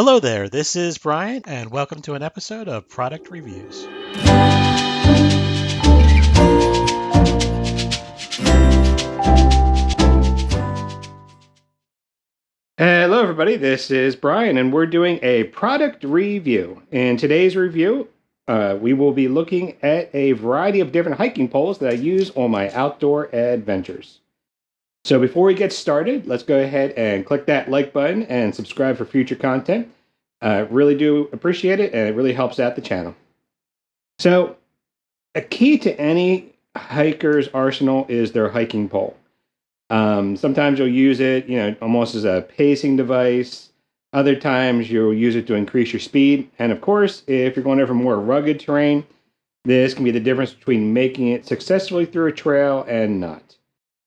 Hello there, this is Brian, and welcome to an episode of Product Reviews. Hello everybody, this is Brian, and we're doing a product review. In today's review, we will be looking at a variety of different hiking poles that I use on my outdoor adventures. So before we get started, let's go ahead and click that like button and subscribe for future content. Really do appreciate it, and it really helps out the channel. So, a key to any hiker's arsenal is their hiking pole. Sometimes you'll use it, almost as a pacing device. Other times you'll use it to increase your speed. And of course, if you're going over more rugged terrain, this can be the difference between making it successfully through a trail and not.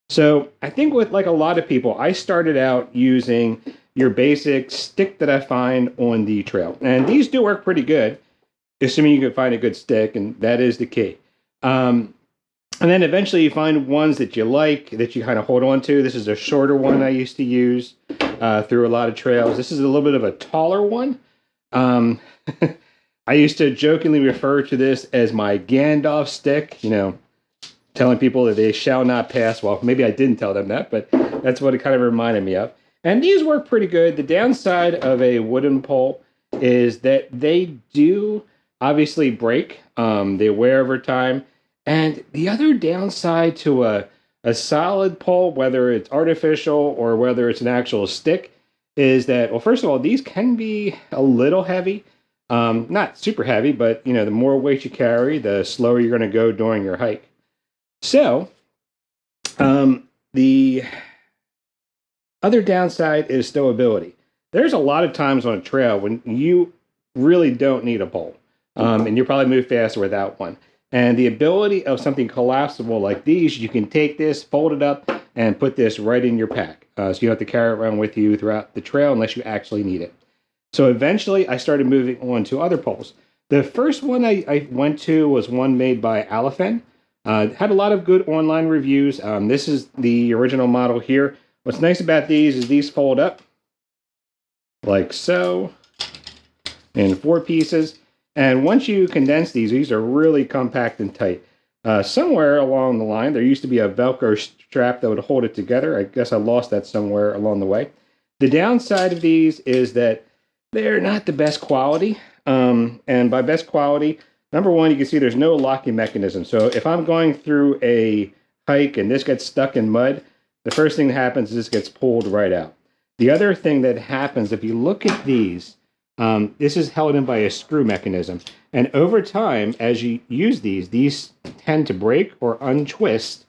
So I think with like a lot of people, I started out using your basic stick that I find on the trail. And these do work pretty good, assuming you can find a good stick, and that is the key. And then eventually you find ones that you like, that you kind of hold on to. This is a shorter one I used to use through a lot of trails. This is a little bit of a taller one. I used to jokingly refer to this as my Gandalf stick, telling people that they shall not pass. Well, maybe I didn't tell them that, but that's what it kind of reminded me of. And these work pretty good. The downside of a wooden pole is that they do obviously break. They wear over time. And the other downside to a solid pole, whether it's artificial or whether it's an actual stick, is that, well, first of all, these can be a little heavy. Not super heavy, but, the more weight you carry, the slower you're going to go during your hike. So, the other downside is stowability. There's a lot of times on a trail when you really don't need a pole, and you'll probably move faster without one. And the ability of something collapsible like these, you can take this, fold it up, and put this right in your pack. So you don't have to carry it around with you throughout the trail unless you actually need it. So eventually, I started moving on to other poles. The first one I went to was one made by Alafen. Had a lot of good online reviews. This is the original model here. What's nice about these is these fold up like so in 4 pieces. And once you condense these are really compact and tight. Somewhere along the line, there used to be a Velcro strap that would hold it together. I guess I lost that somewhere along the way. The downside of these is that they're not the best quality. And by best quality, number one, you can see there's no locking mechanism. So if I'm going through a hike and this gets stuck in mud, the first thing that happens is this gets pulled right out. The other thing that happens, if you look at these, this is held in by a screw mechanism. And over time, as you use these tend to break or untwist.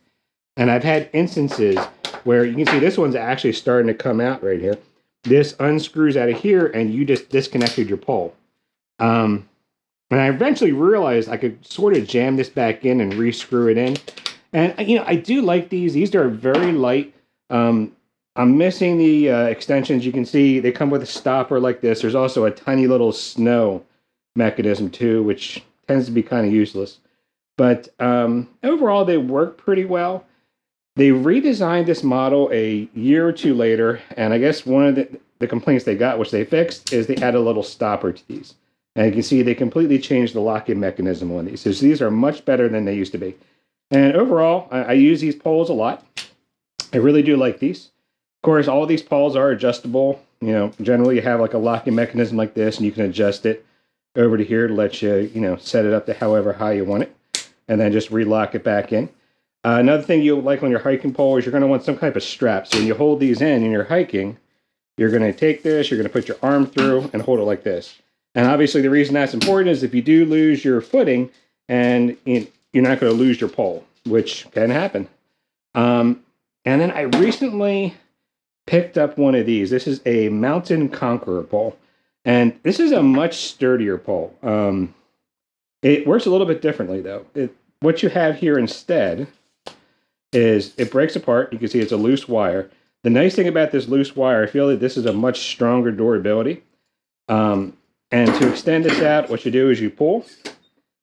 And I've had instances where you can see this one's actually starting to come out right here. This unscrews out of here, and you just disconnected your pole. And I eventually realized I could sort of jam this back in and re-screw it in. And, I do like these. These are very light. I'm missing the extensions. You can see they come with a stopper like this. There's also a tiny little snow mechanism too, which tends to be kind of useless. But overall, they work pretty well. They redesigned this model a year or two later, and I guess one of the complaints they got, which they fixed, is they added a little stopper to these. And you can see they completely changed the locking mechanism on these. So these are much better than they used to be. And overall, I use these poles a lot. I really do like these. Of course, all of these poles are adjustable. Generally you have like a locking mechanism like this, and you can adjust it over to here to let you, set it up to however high you want it, and then just relock it back in. Another thing you'll like on your hiking pole is you're going to want some type of strap. So when you hold these in and you're hiking, you're going to take this, you're going to put your arm through and hold it like this. And obviously the reason that's important is if you do lose your footing, and you're not going to lose your pole, which can happen. And then I recently picked up one of these. This is a Mountain Conqueror pole. And this is a much sturdier pole. It works a little bit differently, though. What you have here instead is it breaks apart. You can see it's a loose wire. The nice thing about this loose wire, I feel that this is a much stronger durability. And to extend this out, what you do is you pull.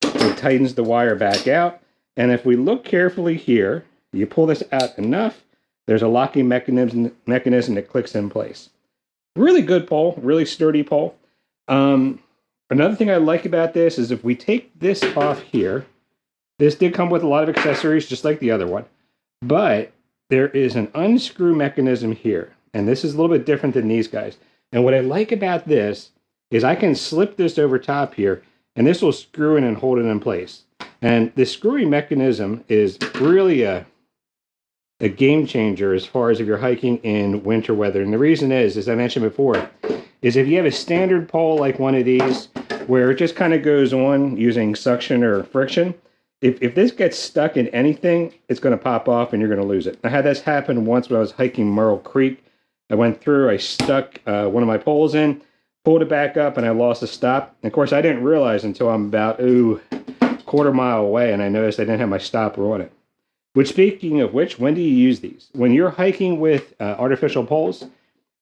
It tightens the wire back out. And if we look carefully here, you pull this out enough, there's a locking mechanism that clicks in place. Really good pole, really sturdy pole. Another thing I like about this is if we take this off here, this did come with a lot of accessories, just like the other one, but there is an unscrew mechanism here, and this is a little bit different than these guys. And what I like about this is I can slip this over top here, and this will screw in and hold it in place. And the screwing mechanism is really a game changer as far as if you're hiking in winter weather. And the reason is, as I mentioned before, is if you have a standard pole like one of these, where it just kind of goes on using suction or friction, if this gets stuck in anything, it's going to pop off and you're going to lose it. I had this happen once when I was hiking Merle Creek. I went through, I stuck one of my poles in, pulled it back up, and I lost the stop. And of course, I didn't realize until I'm about, quarter mile away, and I noticed I didn't have my stopper on it. Which, speaking of which, when do you use these? When you're hiking with artificial poles,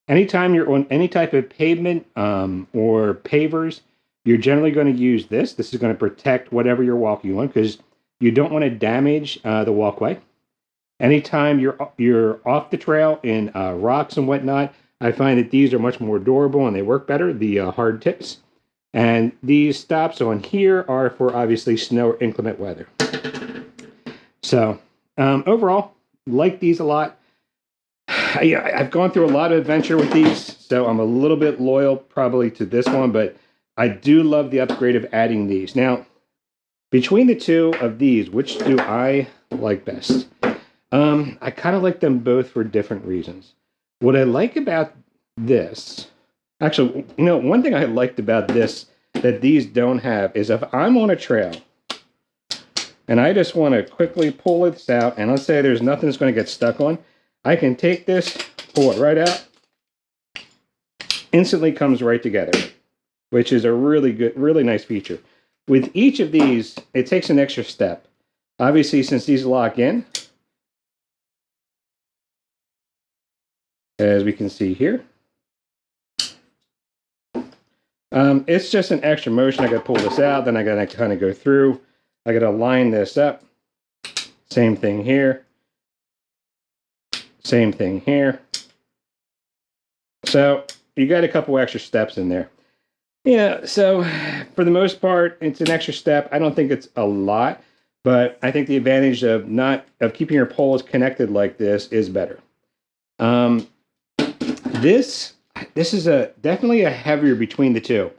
anytime you're on any type of pavement or pavers, you're generally going to use this. This is going to protect whatever you're walking on because you don't want to damage the walkway. Anytime you're off the trail in rocks and whatnot, I find that these are much more durable and they work better, the hard tips. And these stops on here are for obviously snow or inclement weather. So overall, like these a lot. I've gone through a lot of adventure with these, so I'm a little bit loyal probably to this one, but I do love the upgrade of adding these. Now, between the two of these, which do I like best? I kind of like them both for different reasons. What I like about this, actually, one thing I liked about this that these don't have is if I'm on a trail and I just want to quickly pull this out, and let's say there's nothing that's going to get stuck on, I can take this, pull it right out, instantly comes right together, which is a really good, really nice feature. With each of these, it takes an extra step. Obviously, since these lock in, as we can see here, it's just an extra motion. I got to pull this out, then I got to kind of go through. I got to line this up. Same thing here. Same thing here. So you got a couple extra steps in there. So for the most part, it's an extra step. I don't think it's a lot, but I think the advantage of keeping your poles connected like this is better. This is definitely a heavier between the two.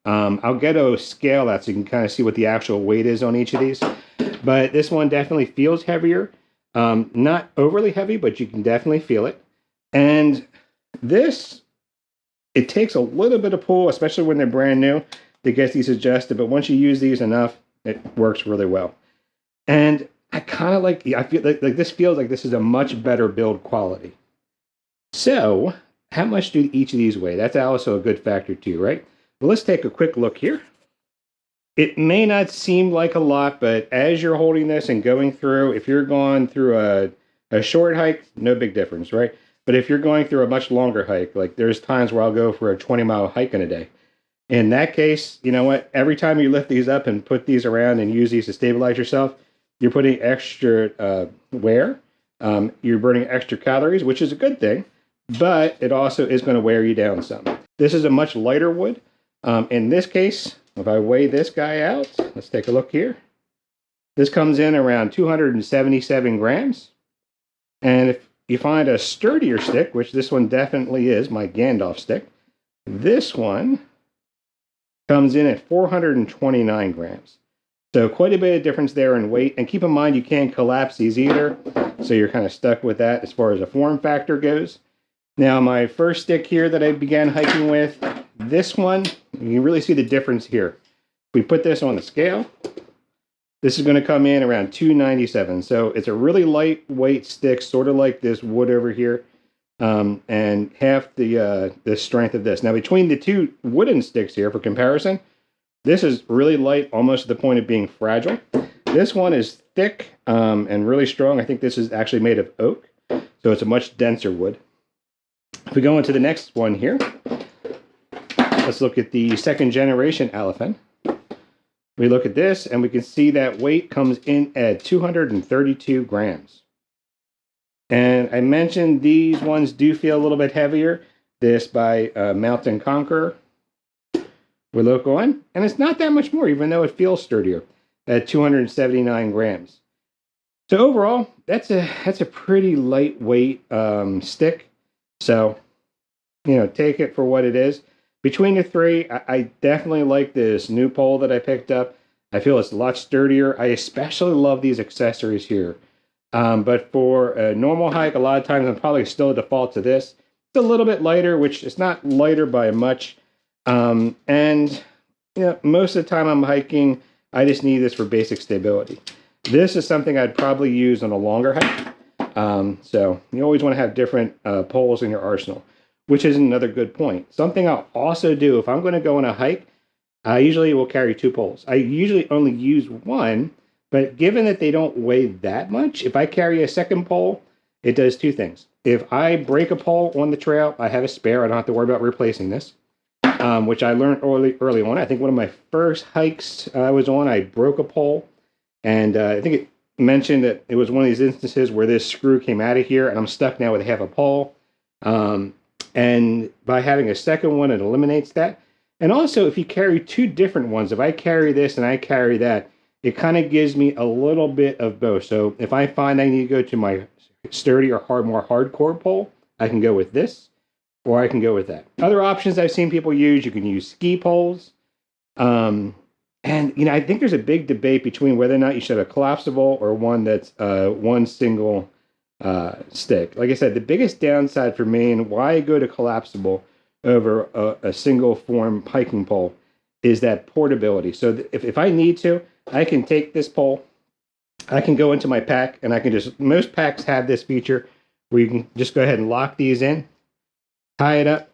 I'll get a scale out so you can kind of see what the actual weight is on each of these. But this one definitely feels heavier. Not overly heavy, but you can definitely feel it. And this, it takes a little bit of pull, especially when they're brand new, to get these adjusted. But once you use these enough, it works really well. And I feel like this feels like this is a much better build quality. So how much do each of these weigh? That's also a good factor too, right? Well, let's take a quick look here. It may not seem like a lot, but as you're holding this and going through, if you're going through a short hike, no big difference, right? But if you're going through a much longer hike, like there's times where I'll go for a 20-mile hike in a day. In that case, you know what? Every time you lift these up and put these around and use these to stabilize yourself, you're putting extra wear. You're burning extra calories, which is a good thing, but it also is going to wear you down some. This is a much lighter wood. In this case, if I weigh this guy out, let's take a look here. This comes in around 277 grams. And if you find a sturdier stick, which this one definitely is, my Gandalf stick, this one comes in at 429 grams. So quite a bit of difference there in weight. And keep in mind, you can't collapse these either. So you're kind of stuck with that as far as a form factor goes. Now, my first stick here that I began hiking with, this one, you can really see the difference here. If we put this on the scale, this is going to come in around 297. So it's a really lightweight stick, sort of like this wood over here, and half the strength of this. Now, between the two wooden sticks here, for comparison, this is really light, almost to the point of being fragile. This one is thick and really strong. I think this is actually made of oak, so it's a much denser wood. If we go into the next one here, let's look at the second generation Alafen. We look at this and we can see that weight comes in at 232 grams. And I mentioned these ones do feel a little bit heavier. This by Mountain Conqueror. with local one, and it's not that much more, even though it feels sturdier at 279 grams. So overall, that's a pretty lightweight stick. So, take it for what it is. Between the three, I definitely like this new pole that I picked up. I feel it's a lot sturdier. I especially love these accessories here. But for a normal hike, a lot of times I'm probably still default to this. It's a little bit lighter, which is not lighter by much. And most of the time I'm hiking, I just need this for basic stability. This is something I'd probably use on a longer hike. So you always want to have different poles in your arsenal, which is another good point. Something I'll also do if I'm going to go on a hike, I usually will carry 2 poles. I usually only use one, but given that they don't weigh that much, if I carry a second pole, it does 2 things. If I break a pole on the trail, I have a spare. I don't have to worry about replacing this, which I learned early on. I think one of my first hikes I was on, I broke a pole. And I think it mentioned that it was one of these instances where this screw came out of here, and I'm stuck now with half a pole. And by having a second one, it eliminates that. And also, if you carry 2 different ones, if I carry this and I carry that, it kind of gives me a little bit of both. So if I find I need to go to my sturdy or more hardcore pole, I can go with this, or I can go with that. Other options I've seen people use, you can use ski poles. And, I think there's a big debate between whether or not you should have a collapsible or one that's one single stick. Like I said, the biggest downside for me and why I go to collapsible over a single form hiking pole is that portability. So if I need to, I can take this pole, I can go into my pack, and I can most packs have this feature where you can just go ahead and lock these in, tie it up,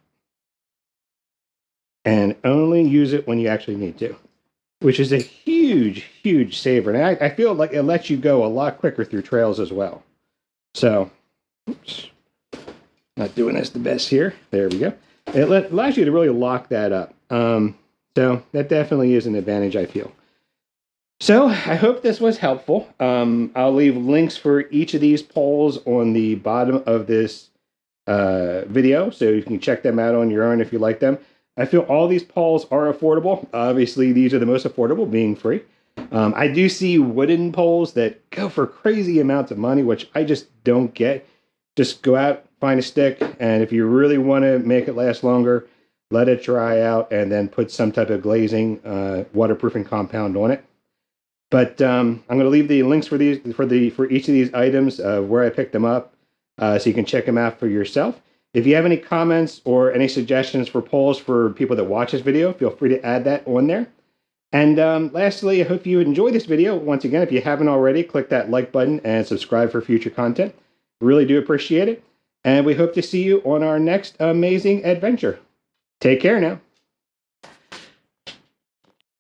and only use it when you actually need to, which is a huge, huge saver. And I feel like it lets you go a lot quicker through trails as well. So, oops, not doing this the best here. There we go. It allows you to really lock that up. So that definitely is an advantage, I feel. So I hope this was helpful. I'll leave links for each of these poles on the bottom of this video, so you can check them out on your own if you like them. I feel all these poles are affordable. Obviously, these are the most affordable, being free. I do see wooden poles that go for crazy amounts of money, which I just don't get. Just go out, find a stick, and if you really want to make it last longer, let it dry out, and then put some type of glazing, waterproofing compound on it. But I'm going to leave the links for each of these items where I picked them up, so you can check them out for yourself. If you have any comments or any suggestions for polls for people that watch this video, feel free to add that on there. And lastly, I hope you enjoyed this video. Once again, if you haven't already, click that like button and subscribe for future content. Really do appreciate it. And we hope to see you on our next amazing adventure. Take care now.